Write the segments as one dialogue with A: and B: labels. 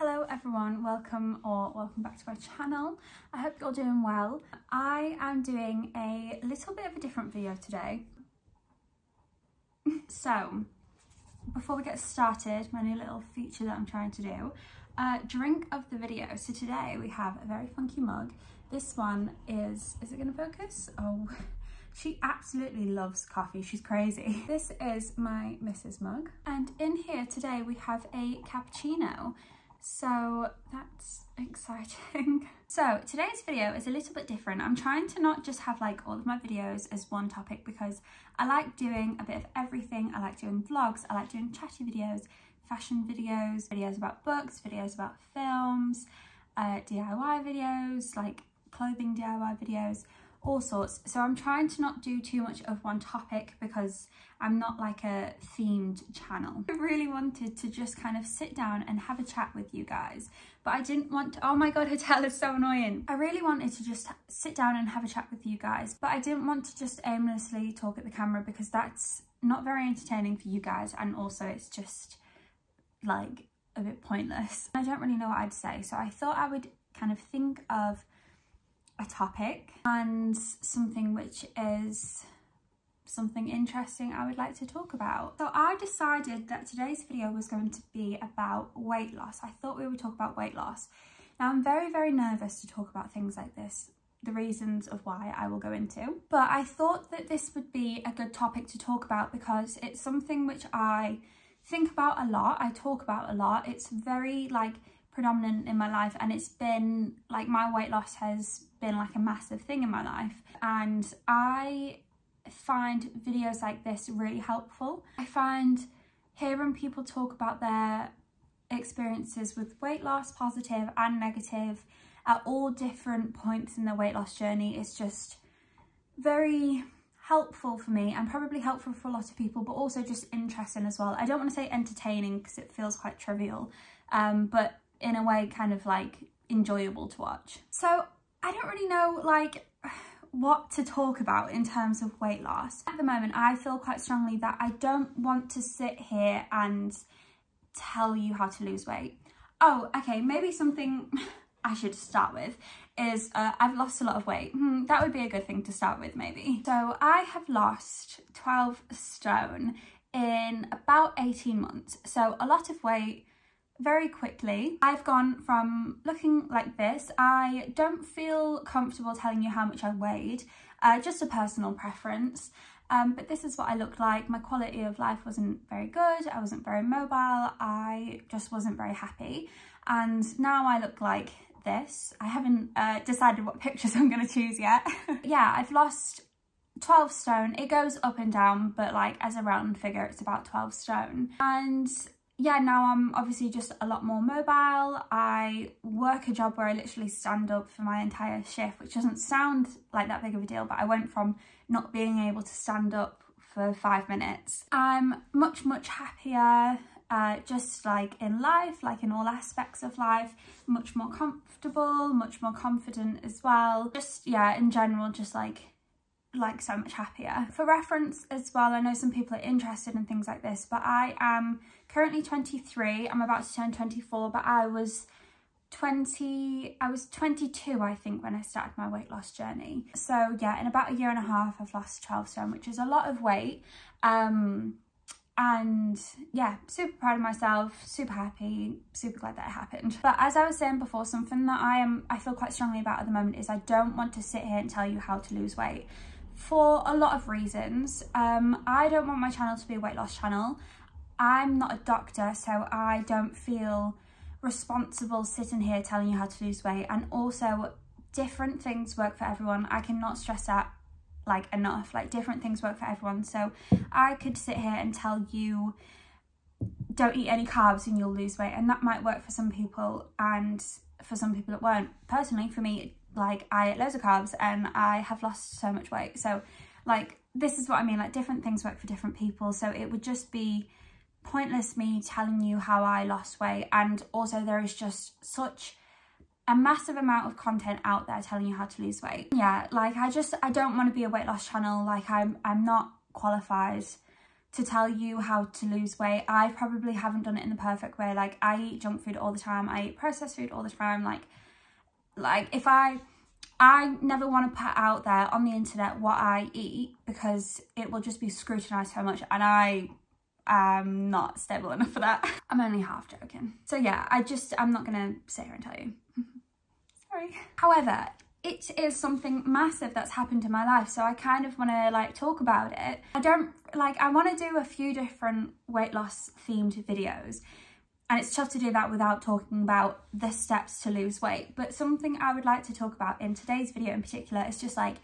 A: Hello everyone, welcome back to my channel. I hope you're doing well. I am doing a little bit of a different video today. So, before we get started, my new little feature that I'm trying to do, drink of the video. So today we have a very funky mug. This one is it gonna focus? Oh, she absolutely loves coffee, she's crazy. This is my Mrs. mug. And in here today we have a cappuccino. So that's exciting. So today's video is a little bit different. I'm trying to not just have like all of my videos as one topic because I like doing a bit of everything. I like doing vlogs, I like doing chatty videos, fashion videos, videos about books, videos about films, DIY videos, like clothing DIY videos, all sorts. So I'm trying to not do too much of one topic because I'm not like a themed channel. I really wanted to just kind of sit down and have a chat with you guys, but I didn't want to, oh my god, her tail is so annoying. I really wanted to just sit down and have a chat with you guys, but I didn't want to just aimlessly talk at the camera because that's not very entertaining for you guys, and also it's just like a bit pointless. I don't really know what I'd say, so I thought I would kind of think of a topic and something which is something interesting I would like to talk about. So I decided that today's video was going to be about weight loss. I thought we would talk about weight loss. Now I'm very nervous to talk about things like this, the reasons of why I will go into, but I thought that this would be a good topic to talk about because it's something which I think about a lot, I talk about a lot. It's very like predominant in my life, and it's been like my weight loss has been like a massive thing in my life, and I find videos like this really helpful. I find hearing people talk about their experiences with weight loss, positive and negative, at all different points in their weight loss journey is just very helpful for me, and probably helpful for a lot of people, but also just interesting as well. I don't want to say entertaining because it feels quite trivial, but in a way kind of like enjoyable to watch. So I don't really know like what to talk about in terms of weight loss. At the moment I feel quite strongly that I don't want to sit here and tell you how to lose weight. Oh, okay, maybe something I should start with is I've lost a lot of weight. That would be a good thing to start with maybe. So I have lost 12 stone in about 18 months. So a lot of weight very quickly. I've gone from looking like this. I don't feel comfortable telling you how much I weighed, just a personal preference. But this is what I looked like. My quality of life wasn't very good. I wasn't very mobile. I just wasn't very happy. And now I look like this. I haven't decided what pictures I'm going to choose yet. Yeah, I've lost 12 stone. It goes up and down, but like as a round figure, it's about 12 stone. And yeah, now I'm obviously just a lot more mobile. I work a job where I literally stand up for my entire shift, which doesn't sound like that big of a deal, but I went from not being able to stand up for 5 minutes. I'm much happier, just like in life, like in all aspects of life, much more comfortable, much more confident as well. Just, yeah, in general, just like so much happier. For reference as well, I know some people are interested in things like this, but I am currently 23. I'm about to turn 24, but I was 22 I think when I started my weight loss journey. So yeah, in about a year and a half I've lost 12 stone, which is a lot of weight. And yeah, super proud of myself, super happy, super glad that it happened. But as I was saying before, something that I feel quite strongly about at the moment is I don't want to sit here and tell you how to lose weight for a lot of reasons. I don't want my channel to be a weight loss channel. I'm not a doctor, so I don't feel responsible sitting here telling you how to lose weight. And also, different things work for everyone. I cannot stress that like enough. Like, different things work for everyone. So I could sit here and tell you don't eat any carbs and you'll lose weight, and that might work for some people, and for some people it won't. Personally, for me, like, I ate loads of carbs and I have lost so much weight. So like, this is what I mean, like different things work for different people. So it would just be pointless me telling you how I lost weight. And also there is just such a massive amount of content out there telling you how to lose weight. Yeah, like I don't want to be a weight loss channel. Like I'm not qualified to tell you how to lose weight. I probably haven't done it in the perfect way. Like, I eat junk food all the time. I eat processed food all the time. Like if I never want to put out there on the internet what I eat, because it will just be scrutinised so much, and I'm not stable enough for that. I'm only half joking. So yeah, I'm not gonna sit here and tell you. Sorry. However, it is something massive that's happened in my life, so I kind of want to like talk about it. I want to do a few different weight loss themed videos, and it's tough to do that without talking about the steps to lose weight. But something I would like to talk about in today's video in particular is just like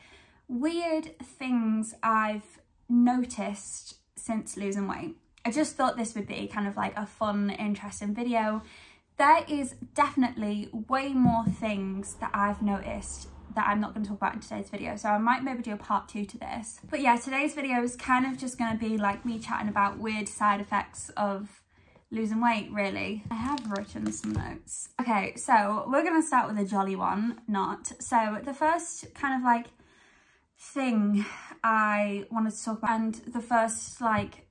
A: weird things I've noticed since losing weight. I just thought this would be kind of like a fun, interesting video. There is definitely way more things that I've noticed that I'm not going to talk about in today's video, so I might maybe do a part 2 to this. But yeah, today's video is kind of just going to be like me chatting about weird side effects of losing weight, really. I have written some notes. Okay, so we're going to start with a jolly one, not. So the first kind of like thing I wanted to talk about, and the first like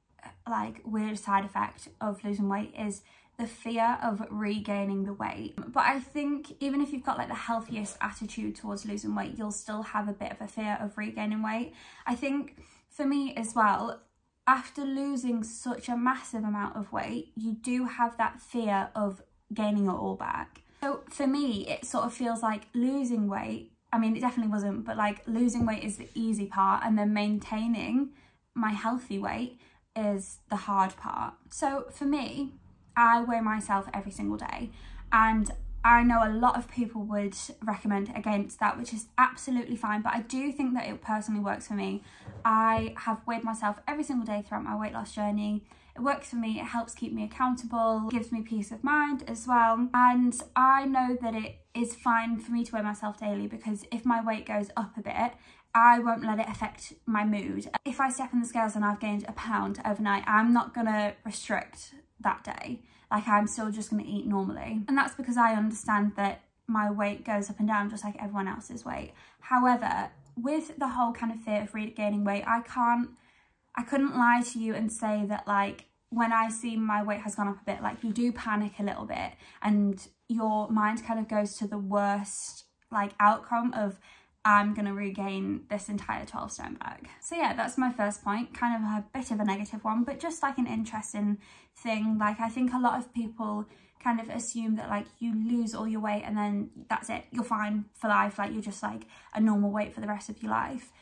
A: weird side effect of losing weight, is the fear of regaining the weight. But I think even if you've got like the healthiest attitude towards losing weight, you'll still have a bit of a fear of regaining weight. I think for me as well, after losing such a massive amount of weight, you do have that fear of gaining it all back. So for me, it sort of feels like losing weight, I mean, it definitely wasn't, but like losing weight is the easy part, and then maintaining my healthy weight is the hard part. So for me, I weigh myself every single day, and I know a lot of people would recommend against that, which is absolutely fine, but I do think that it personally works for me. I have weighed myself every single day throughout my weight loss journey. It works for me, it helps keep me accountable, gives me peace of mind as well, and I know that it is fine for me to weigh myself daily, because if my weight goes up a bit, I won't let it affect my mood. If I step on the scales and I've gained a pound overnight, I'm not gonna restrict that day. Like, I'm still just going to eat normally, and that's because I understand that my weight goes up and down just like everyone else's weight. However, with the whole kind of fear of regaining weight, I couldn't lie to you and say that like when I see my weight has gone up a bit, like you do panic a little bit and your mind kind of goes to the worst like outcome of, I'm gonna regain this entire 12 stone back. So yeah, that's my first point, kind of a bit of a negative one, but just like an interesting thing. Like, I think a lot of people kind of assume that like you lose all your weight and then that's it, you're fine for life, like you're just like a normal weight for the rest of your life.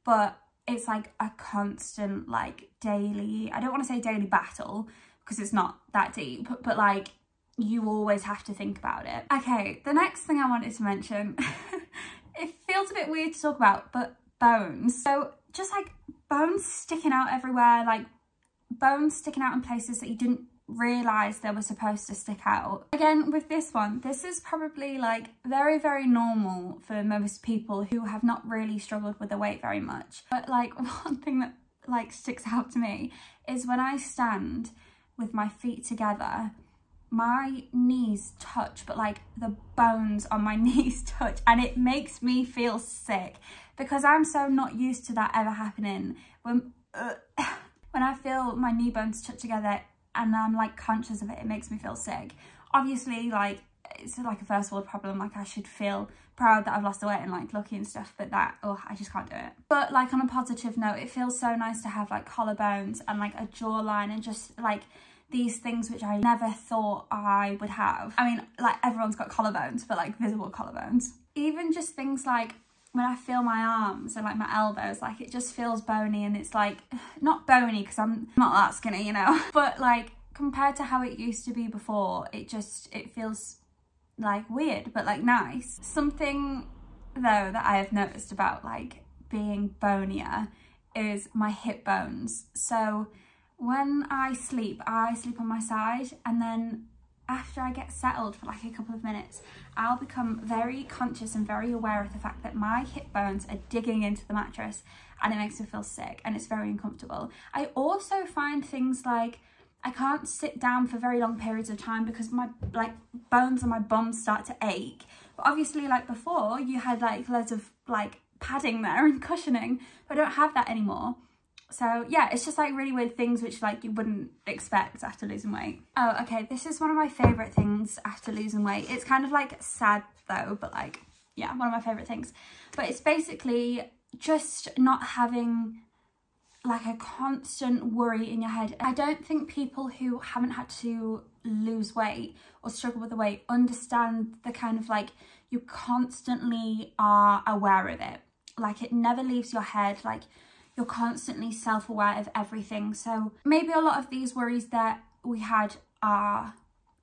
A: But it's like a constant like daily, I don't want to say daily battle because it's not that deep, but like you always have to think about it. Okay, the next thing I wanted to mention it feels a bit weird to talk about, but bones. So just like bones sticking out everywhere, like bones sticking out in places that you didn't realise they were supposed to stick out. Again, with this one, this is probably like very, very normal for most people who have not really struggled with their weight very much. But like one thing that like sticks out to me is when I stand with my feet together, my knees touch, but like the bones on my knees touch, and it makes me feel sick because I'm so not used to that ever happening. When I feel my knee bones touch together and I'm like conscious of it, it makes me feel sick. Obviously, like it's like a first world problem, like I should feel proud that I've lost the weight and like lucky and stuff, but that, oh, I just can't do it. But like on a positive note, it feels so nice to have like collarbones and like a jawline and just like these things which I never thought I would have. I mean, like everyone's got collarbones, but like visible collarbones. Even just things like when I feel my arms and like my elbows, like it just feels bony, and it's like, not bony because I'm not that skinny, you know, but like compared to how it used to be before, it feels like weird, but like nice. Something though that I have noticed about like being bonier is my hip bones. So when I sleep on my side, and then after I get settled for like a couple of minutes, I'll become very conscious and very aware of the fact that my hip bones are digging into the mattress, and it makes me feel sick and it's very uncomfortable. I also find things like I can't sit down for very long periods of time because my like bones on my bum start to ache. But obviously, like before, you had like loads of like padding there and cushioning, but I don't have that anymore. So yeah, it's just like really weird things which like you wouldn't expect after losing weight. Oh, okay, this is one of my favourite things after losing weight. It's kind of like sad though, but like, yeah, one of my favourite things. But it's basically just not having like a constant worry in your head. I don't think people who haven't had to lose weight or struggle with the weight understand the kind of like, you constantly are aware of it. Like it never leaves your head, like you're constantly self-aware of everything. So maybe a lot of these worries that we had are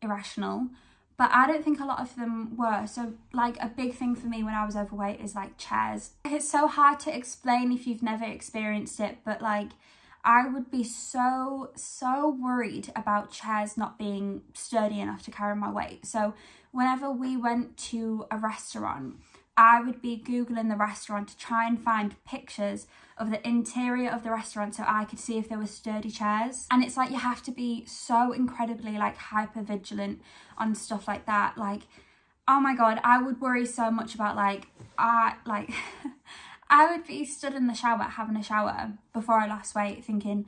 A: irrational, but I don't think a lot of them were. So like a big thing for me when I was overweight is like chairs. It's so hard to explain if you've never experienced it, but like I would be so worried about chairs not being sturdy enough to carry my weight. So whenever we went to a restaurant, I would be Googling the restaurant to try and find pictures of the interior of the restaurant so I could see if there were sturdy chairs. And it's like you have to be so incredibly like hyper vigilant on stuff like that. Like, oh my God, I would worry so much about like, I would be stood in the shower having a shower before I lost weight thinking,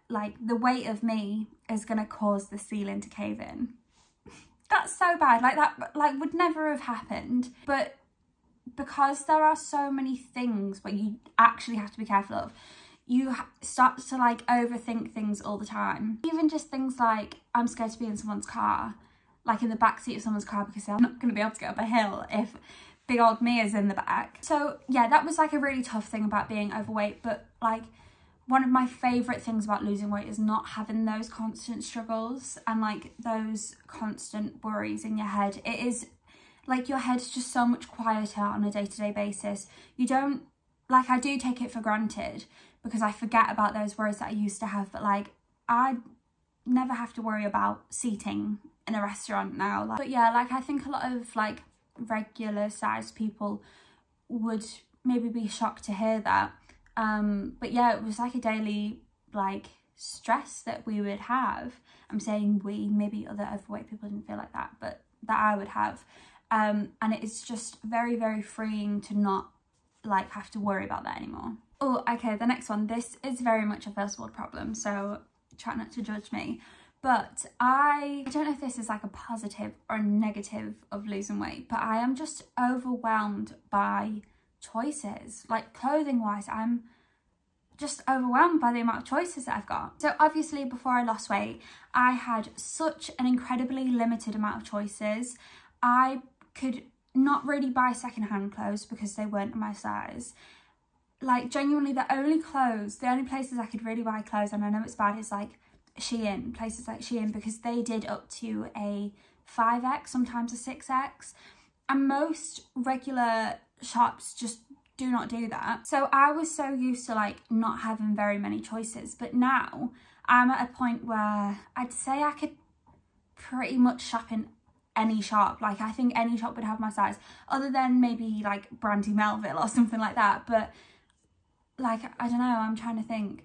A: like the weight of me is gonna cause the ceiling to cave in. That's so bad. Like that like would never have happened, but because there are so many things where you actually have to be careful of, you start to like overthink things all the time. Even just things like, I'm scared to be in someone's car, like in the back seat of someone's car, because I'm not going to be able to get up a hill if big old me is in the back. So yeah, that was like a really tough thing about being overweight. But like one of my favourite things about losing weight is not having those constant struggles and like those constant worries in your head. It is like your head's just so much quieter on a day-to-day basis. You don't, like I do take it for granted because I forget about those worries that I used to have, but like I never have to worry about seating in a restaurant now. Like, but yeah, like I think a lot of like regular sized people would maybe be shocked to hear that. But yeah, it was like a daily like stress that we would have. I'm saying we, maybe other overweight people didn't feel like that, but that I would have. And it's just very freeing to not like have to worry about that anymore. Oh, okay, the next one. This is very much a first world problem, so try not to judge me. But I don't know if this is like a positive or a negative of losing weight, but I am just overwhelmed by choices. Like clothing wise, I'm just overwhelmed by the amount of choices that I've got. So obviously before I lost weight, I had such an incredibly limited amount of choices. I could not really buy secondhand clothes because they weren't my size. Like genuinely the only places I could really buy clothes, and I know it's bad, is like Shein, places like Shein, because they did up to a 5X, sometimes a 6X, and most regular shops just do not do that. So I was so used to like not having very many choices, but now I'm at a point where I'd say I could pretty much shop in any shop. Like I think any shop would have my size, other than maybe like Brandy Melville or something like that. But like I don't know, I'm trying to think.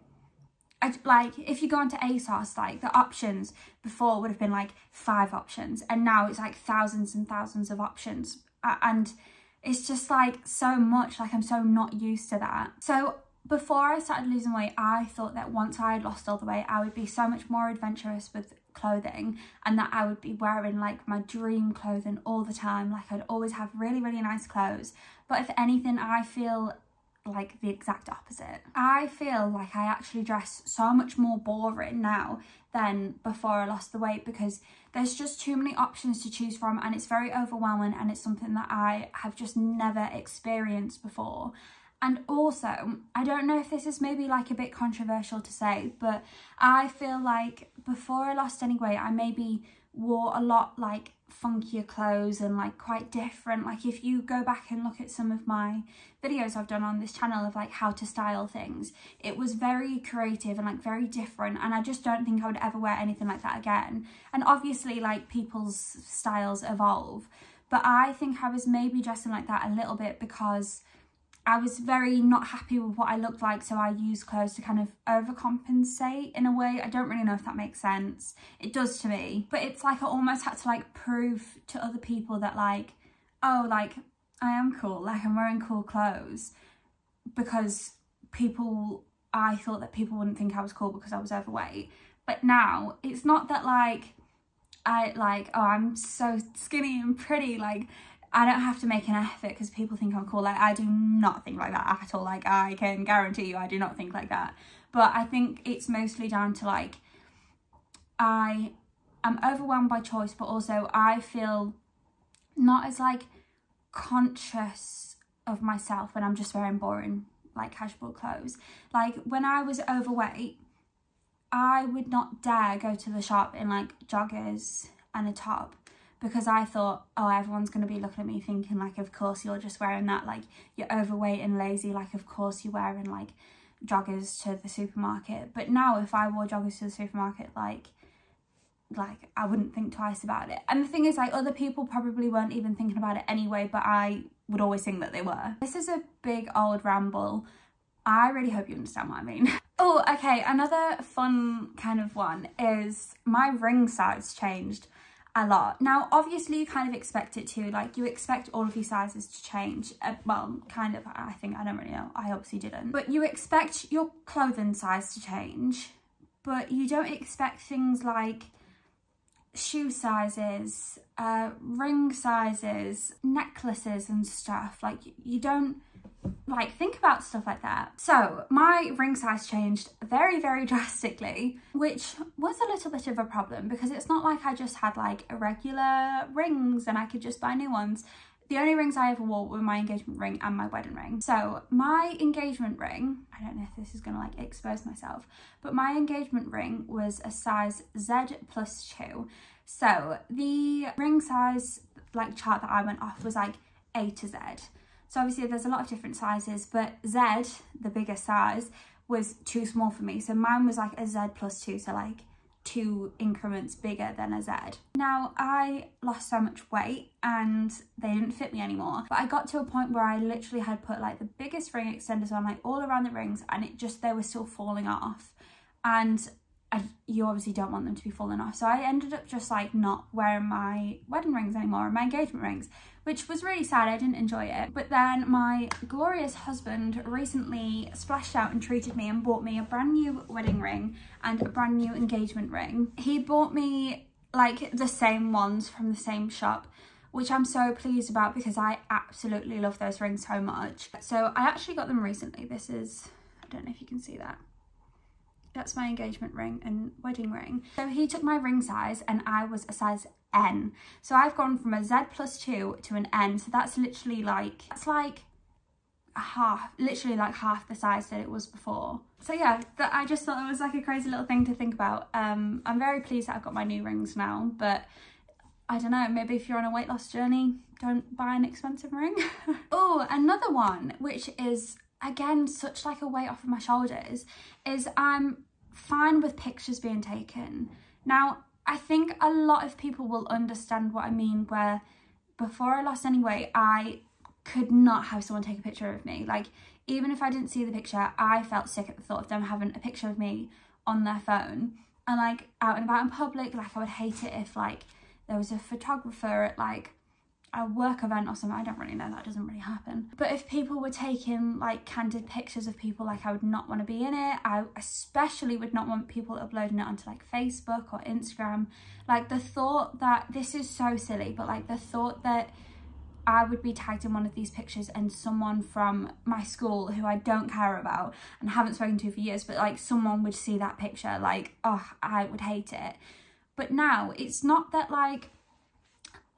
A: Like if you go onto ASOS, like the options before would have been like 5 options, and now it's like thousands and thousands of options, and it's just like so much. Like I'm so not used to that. So before I started losing weight, I thought that once I had lost all the weight, I would be so much more adventurous with clothing, and that I would be wearing like my dream clothing all the time. Like I'd always have really nice clothes. But if anything, I feel like the exact opposite. I feel like I actually dress so much more boring now than before I lost the weight, because there's just too many options to choose from, and it's very overwhelming, and it's something that I have just never experienced before. And also, I don't know if this is maybe like a bit controversial to say, but I feel like before I lost any weight, I maybe wore a lot like funkier clothes and like quite different. Like if you go back and look at some of my videos I've done on this channel of like how to style things, it was very creative and like very different, and I just don't think I would ever wear anything like that again. And obviously like people's styles evolve, but I think I was maybe dressing like that a little bit because I was very not happy with what I looked like, so I used clothes to kind of overcompensate in a way. I don't really know if that makes sense. It does to me. But it's like I almost had to like prove to other people that like, oh, like I am cool, like I'm wearing cool clothes, because people I thought that people wouldn't think I was cool because I was overweight. But now it's not that like oh, I'm so skinny and pretty, like I don't have to make an effort because people think I'm cool. Like I do not think like that at all. Like I can guarantee you I do not think like that. But I think it's mostly down to like I am overwhelmed by choice, but also I feel not as like conscious of myself when I'm just wearing boring like casual clothes. Like when I was overweight, I would not dare go to the shop in like joggers and a top because I thought, oh, everyone's going to be looking at me thinking like, of course you're just wearing that, like you're overweight and lazy, like of course you're wearing like joggers to the supermarket. But now if I wore joggers to the supermarket, like I wouldn't think twice about it. And the thing is, like, other people probably weren't even thinking about it anyway, but I would always think that they were. This is a big old ramble. I really hope you understand what I mean. Oh, okay, another fun kind of one is my ring size changed a lot. Now, obviously you kind of expect it to, like you expect all of your sizes to change. Well, kind of, I think, I don't really know. I obviously didn't. But you expect your clothing size to change, but you don't expect things like shoe sizes, ring sizes, necklaces and stuff. Like you don't like think about stuff like that. So my ring size changed very, very drastically, which was a little bit of a problem because it's not like I just had like irregular rings and I could just buy new ones. The only rings I ever wore were my engagement ring and my wedding ring. So my engagement ring, I don't know if this is gonna like expose myself, but my engagement ring was a size Z+2. So the ring size like chart that I went off was like A to Z. So obviously there's a lot of different sizes, but Z, the biggest size, was too small for me. So mine was like a Z+2, so like 2 increments bigger than a Z. Now I lost so much weight and they didn't fit me anymore, but I got to a point where I literally had put like the biggest ring extenders on like all around the rings, and it just, they were still falling off, and you obviously don't want them to be falling off. So I ended up just like not wearing my wedding rings anymore and my engagement rings, which was really sad. I didn't enjoy it. But then my glorious husband recently splashed out and treated me and bought me a brand new wedding ring and a brand new engagement ring. He bought me like the same ones from the same shop, which I'm so pleased about because I absolutely love those rings so much. So I actually got them recently. This is, I don't know if you can see that. That's my engagement ring and wedding ring. So he took my ring size and I was a size N. So I've gone from a Z+2 to an N. So that's literally like, that's like half, literally like half the size that it was before. So yeah, I just thought it was like a crazy little thing to think about. I'm very pleased that I've got my new rings now, but I don't know, maybe if you're on a weight loss journey, don't buy an expensive ring. Oh, another one, which is again such like a weight off of my shoulders, is I'm fine with pictures being taken. Now I think a lot of people will understand what I mean, where before I lost any weight I could not have someone take a picture of me. Like even if I didn't see the picture, I felt sick at the thought of them having a picture of me on their phone. And like out and about in public, like I would hate it if like there was a photographer at like a work event or something. I don't really know, that doesn't really happen. But if people were taking like candid pictures of people, like I would not want to be in it. I especially would not want people uploading it onto like Facebook or Instagram. Like the thought that, this is so silly, but like the thought that I would be tagged in one of these pictures and someone from my school who I don't care about and haven't spoken to for years, but like someone would see that picture, like, oh, I would hate it. But now it's not that like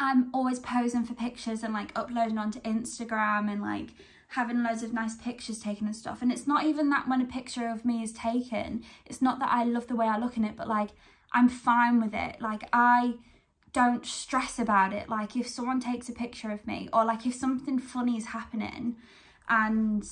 A: I'm always posing for pictures and like uploading onto Instagram and like having loads of nice pictures taken and stuff. And it's not even that when a picture of me is taken, it's not that I love the way I look in it, but like I'm fine with it. Like I don't stress about it. Like if someone takes a picture of me, or like if something funny is happening and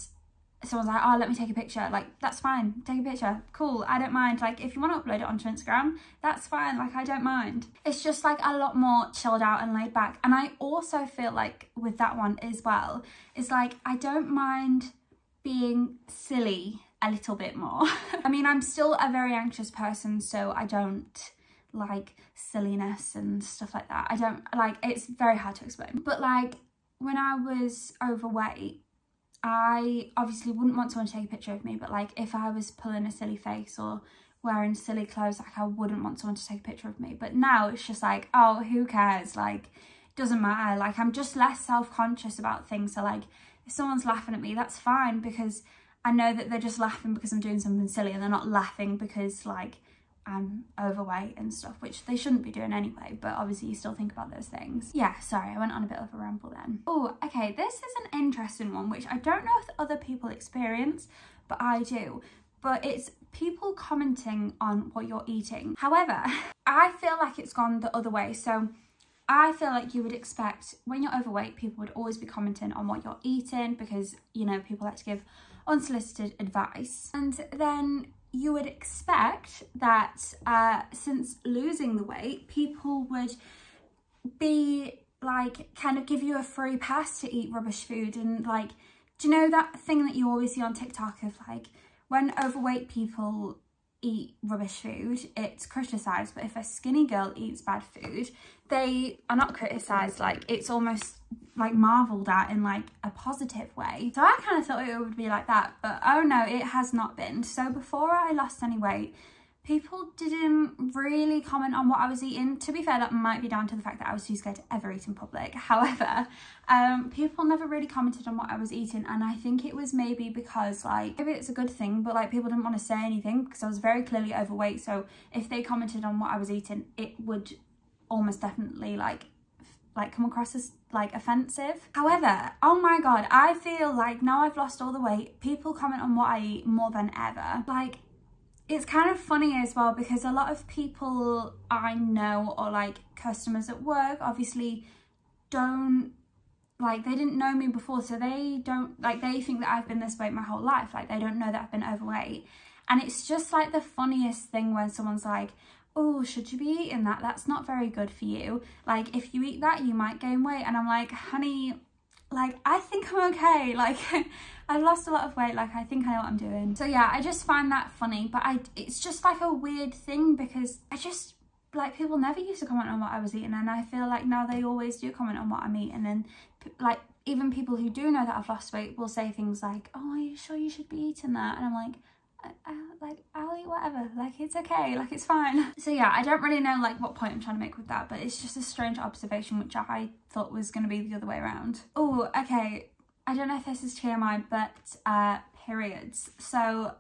A: someone's like, oh, let me take a picture, like that's fine, take a picture, cool, I don't mind. Like if you want to upload it onto Instagram, that's fine, like I don't mind. It's just like a lot more chilled out and laid back. And I also feel like with that one as well, is like I don't mind being silly a little bit more. I mean, I'm still a very anxious person, so I don't like silliness and stuff like that. I don't like, it's very hard to explain. But like when I was overweight, I obviously wouldn't want someone to take a picture of me, but like if I was pulling a silly face or wearing silly clothes, like I wouldn't want someone to take a picture of me. But now it's just like, oh, who cares? Like, it doesn't matter. Like, I'm just less self-conscious about things. So like, if someone's laughing at me, that's fine, because I know that they're just laughing because I'm doing something silly, and they're not laughing because like I'm overweight and stuff, which they shouldn't be doing anyway, but obviously you still think about those things. Yeah, sorry, I went on a bit of a ramble then. Oh, okay, this is an interesting one, which I don't know if other people experience, but I do. But it's people commenting on what you're eating. However, I feel like it's gone the other way. So I feel like you would expect when you're overweight, people would always be commenting on what you're eating because, you know, people like to give unsolicited advice. And then you would expect that since losing the weight, people would be like, kind of give you a free pass to eat rubbish food. And like, do you know that thing that you always see on TikTok of like, when overweight people eat rubbish food, it's criticised, but if a skinny girl eats bad food, they are not criticised. Like, it's almost like marvelled at in like a positive way. So I kind of thought it would be like that, but oh no, it has not been. So before I lost any weight, people didn't really comment on what I was eating. To be fair, that might be down to the fact that I was too scared to ever eat in public. However, people never really commented on what I was eating, and I think it was maybe because like, maybe it's a good thing, but like people didn't want to say anything because I was very clearly overweight. So if they commented on what I was eating, it would almost definitely like come across as like offensive. However, oh my god, I feel like now I've lost all the weight, people comment on what I eat more than ever. Like, it's kind of funny as well because a lot of people I know, or like customers at work, obviously don't, like, they didn't know me before, so they don't, like, they think that I've been this weight my whole life. Like, they don't know that I've been overweight. And it's just like the funniest thing when someone's like, oh, should you be eating that? That's not very good for you. Like, if you eat that, you might gain weight. And I'm like, honey, like, I think I'm okay. Like, I've lost a lot of weight. Like, I think I know what I'm doing. So yeah, I just find that funny. But it's just like a weird thing because I just, like, people never used to comment on what I was eating. And I feel like now they always do comment on what I'm eating. And like, even people who do know that I've lost weight will say things like, oh, are you sure you should be eating that? And I'm like, I'll eat whatever, like, it's okay, like, it's fine. So yeah, I don't really know like what point I'm trying to make with that, but it's just a strange observation which I thought was going to be the other way around. Oh, okay, I don't know if this is TMI, but periods. So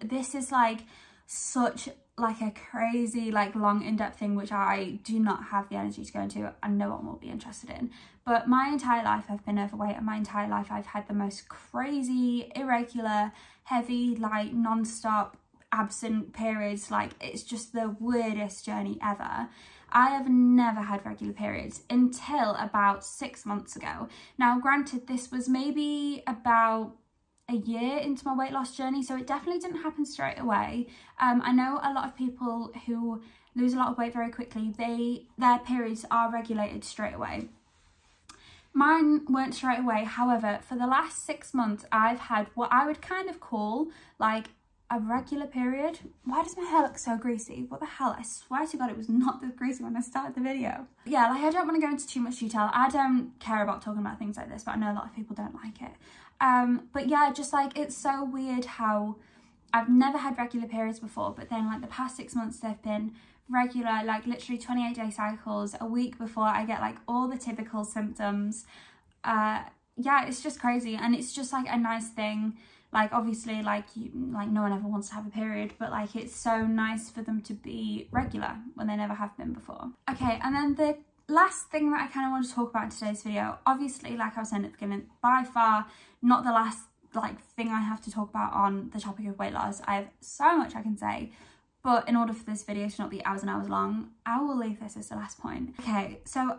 A: this is like such like a crazy, like, long in-depth thing which I do not have the energy to go into, and no one will be interested in. But my entire life I've been overweight, and my entire life I've had the most crazy, irregular, heavy, like, non-stop, absent periods. Like, it's just the weirdest journey ever. I have never had regular periods until about 6 months ago. Now, granted, this was maybe about a year into my weight loss journey, so it definitely didn't happen straight away. I know a lot of people who lose a lot of weight very quickly, their periods are regulated straight away. Mine weren't straight away. However, for the last 6 months, I've had what I would kind of call like a regular period. Why does my hair look so greasy? What the hell? I swear to God, it was not this greasy when I started the video. Yeah, like, I don't want to go into too much detail. I don't care about talking about things like this, but I know a lot of people don't like it. But yeah, just like, it's so weird how I've never had regular periods before, but then like the past 6 months they've been regular, like literally 28-day cycles, a week before I get like all the typical symptoms. Yeah, it's just crazy, and it's just like a nice thing. Like, obviously, like, no one ever wants to have a period, but like, it's so nice for them to be regular when they never have been before. Okay, and then the last thing that I kind of want to talk about in today's video, obviously, like I was saying at the beginning, by far not the last like thing I have to talk about on the topic of weight loss. I have so much I can say, but in order for this video to not be hours and hours long, I will leave this as the last point. Okay, so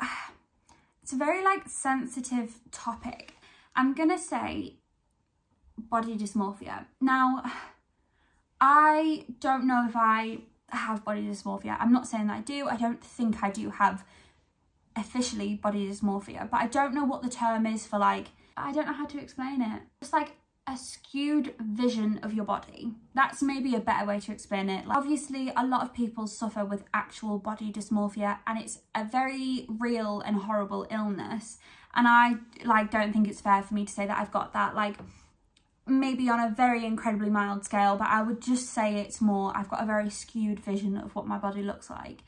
A: it's a very like sensitive topic. I'm gonna say body dysmorphia. Now, I don't know if I have body dysmorphia. I'm not saying that I do. I don't think I do have officially body dysmorphia, but I don't know what the term is for, like, I don't know how to explain it. It's like a skewed vision of your body. That's maybe a better way to explain it. Like, obviously, a lot of people suffer with actual body dysmorphia, and it's a very real and horrible illness. And I like don't think it's fair for me to say that I've got that. Like, maybe on a very incredibly mild scale, but I would just say it's more, I've got a very skewed vision of what my body looks like.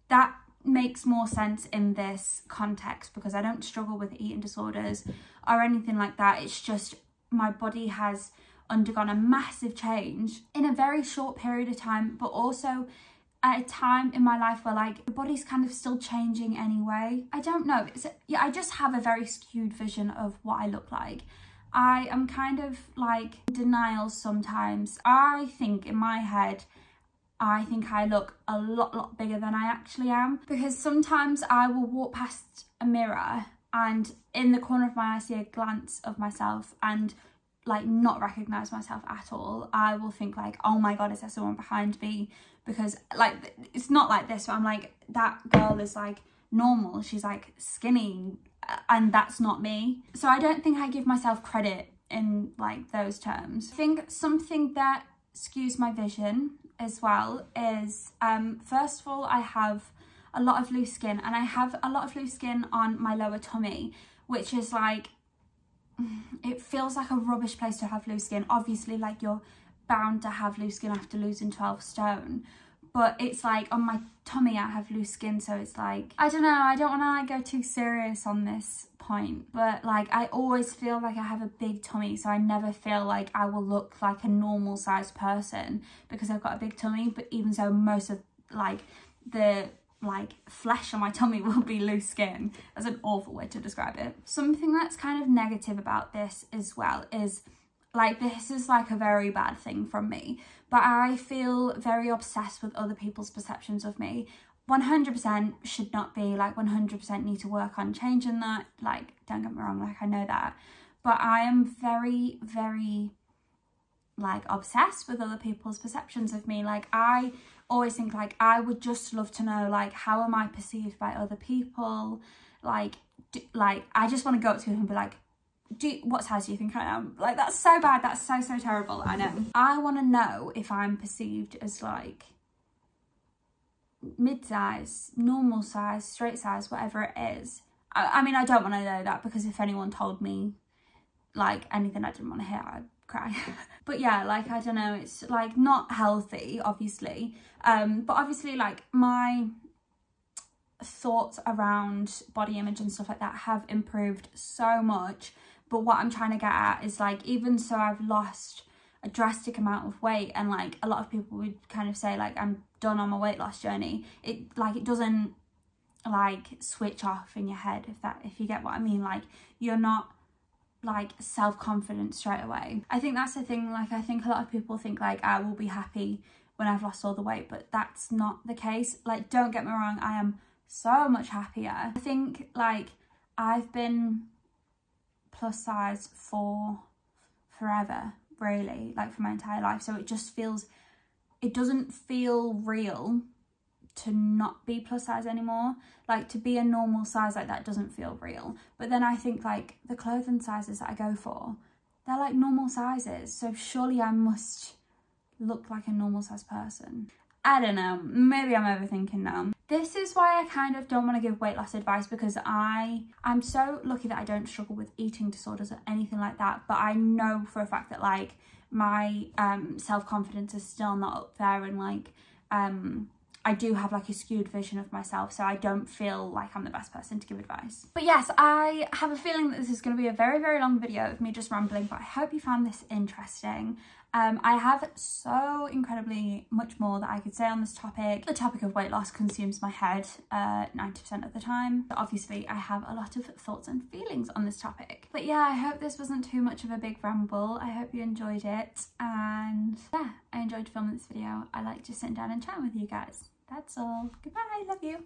A: That makes more sense in this context because I don't struggle with eating disorders or anything like that. It's just my body has undergone a massive change in a very short period of time, but also at a time in my life where like the body's kind of still changing anyway. I don't know, yeah, I just have a very skewed vision of what I look like. I am kind of like in denial sometimes. I think in my head, I think I look a lot bigger than I actually am, because sometimes I will walk past a mirror and in the corner of my eye see a glance of myself and like not recognize myself at all. I will think like, oh my god, is there someone behind me? Because like it's not like this, but I'm like, that girl is like normal, she's like skinny, and that's not me. So I don't think I give myself credit in like those terms. I think something that skews my vision as well is first of all, I have a lot of loose skin, and I have a lot of loose skin on my lower tummy, which is like, it feels like a rubbish place to have loose skin. Obviously like you're bound to have loose skin after losing 12 stone, but it's like on my tummy I have loose skin, so it's like, I don't know, I don't want to like go too serious on this point, but like I always feel like I have a big tummy, so I never feel like I will look like a normal sized person because I've got a big tummy. But even so, most of like the like flesh on my tummy will be loose skin. That's an awful way to describe it. Something that's kind of negative about this as well is like, this is like a very bad thing from me, but I feel very obsessed with other people's perceptions of me. 100% should not be, like 100% need to work on changing that, like don't get me wrong, like I know that, but I am very like obsessed with other people's perceptions of me. Like I always think like, I would just love to know like, how am I perceived by other people? Like I just want to go up to him and be like, what size do you think I am? Like that's so bad, that's so terrible, I know. I want to know if I'm perceived as like mid-size, normal size, straight size, whatever it is. I mean, I don't want to know that, because if anyone told me like anything I didn't want to hear, I'd cry. But yeah, like I don't know, it's like not healthy obviously, but obviously like my thoughts around body image and stuff like that have improved so much. But what I'm trying to get at is like, even so I've lost a drastic amount of weight, and like a lot of people would kind of say like I'm done on my weight loss journey, it doesn't like switch off in your head, if you get what I mean. Like you're not like self-confident straight away. I think that's the thing, like I think a lot of people think like I will be happy when I've lost all the weight, but that's not the case. Like don't get me wrong, I am so much happier. I think like I've been plus size for forever, really, like for my entire life, so it just feels, it doesn't feel real to not be plus size anymore. Like to be a normal size like that doesn't feel real. But then I think like the clothing sizes that I go for, they're like normal sizes, so surely I must look like a normal size person. I don't know, maybe I'm overthinking now. This is why I kind of don't want to give weight loss advice, because I'm so lucky that I don't struggle with eating disorders or anything like that, but I know for a fact that like my self-confidence is still not up there, and like I do have like a skewed vision of myself, so I don't feel like I'm the best person to give advice. But yes, I have a feeling that this is going to be a very long video of me just rambling, but I hope you found this interesting. I have so incredibly much more that I could say on this topic. The topic of weight loss consumes my head 90% of the time. But obviously I have a lot of thoughts and feelings on this topic. But yeah, I hope this wasn't too much of a big ramble. I hope you enjoyed it. And yeah, I enjoyed filming this video. I like just sitting down and chatting with you guys. That's all. Goodbye, love you.